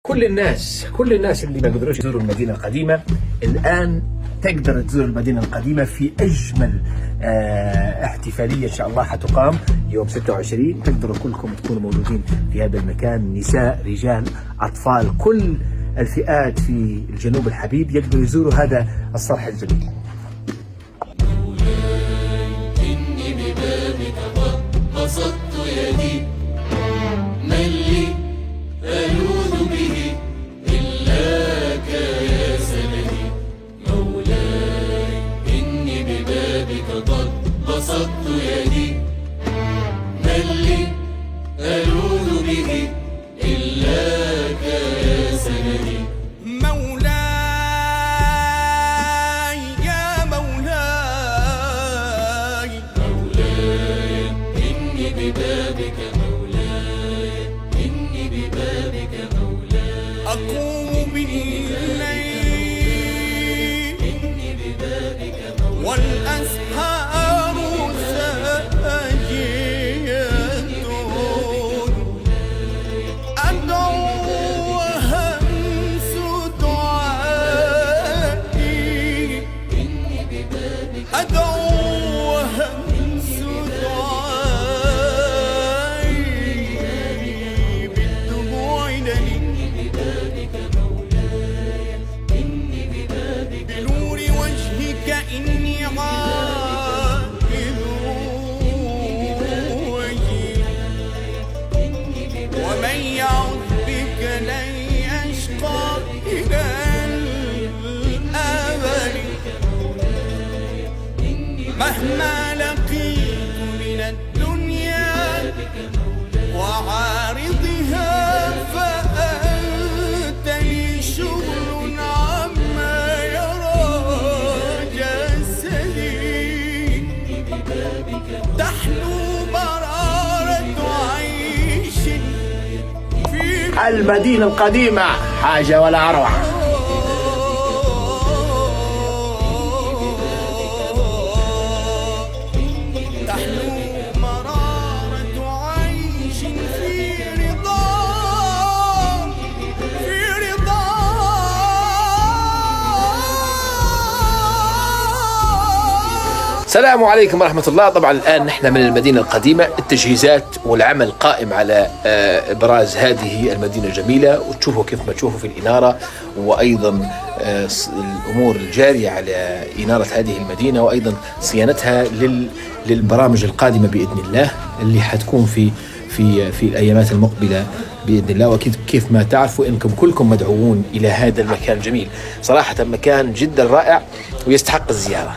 كل الناس اللي ما قدروش يزوروا المدينة القديمة الآن تقدر تزور المدينة القديمة في أجمل احتفالية إن شاء الله حتقام يوم 26. تقدروا كلكم تكونوا موجودين في هذا المكان، نساء، رجال، أطفال، كل الفئات في الجنوب الحبيب يقدروا يزوروا هذا الصرح الجميل. إني ببابك قد بسطت يدي، من لي ألوذ به إلاك يا سندي. مولاي إني ببابك قد بسطت يدي، من لي ألوذ به إلاك يا سندي. مولاي يا مولاي، مولاي إني ببابك مولاي، إني ببابك مولاي. أقوم بالليل إني ببابك مولاي، والأسحار ساجية، أدعو وهمس دعائي، أدعو وهمس دعائي بالدموع لي، بنور وجهك إني عائذ وجهي، ومن يعد بك لن يشقى إلى الأبد، مهما لقيت من الدنيا وعارضها، فأنت لي شغل عما يرى جسدي، تحلو مرارة عيش في المدينة القديمة حاجة ولا أروع. تحلو مرارة عيش في رضا، في رضا. السلام عليكم ورحمة الله. طبعا الآن نحن من المدينة القديمة، التجهيزات والعمل قائم على إبراز هذه المدينة الجميلة، وتشوفوا كيف ما تشوفوا في الإنارة، وأيضا الأمور الجارية على إنارة هذه المدينة، وأيضا صيانتها للبرامج القادمة بإذن الله اللي حتكون في الأيامات المقبلة بإذن الله. وأكيد كيف ما تعرفوا إنكم كلكم مدعوون إلى هذا المكان الجميل، صراحة مكان جدا رائع ويستحق الزيارة.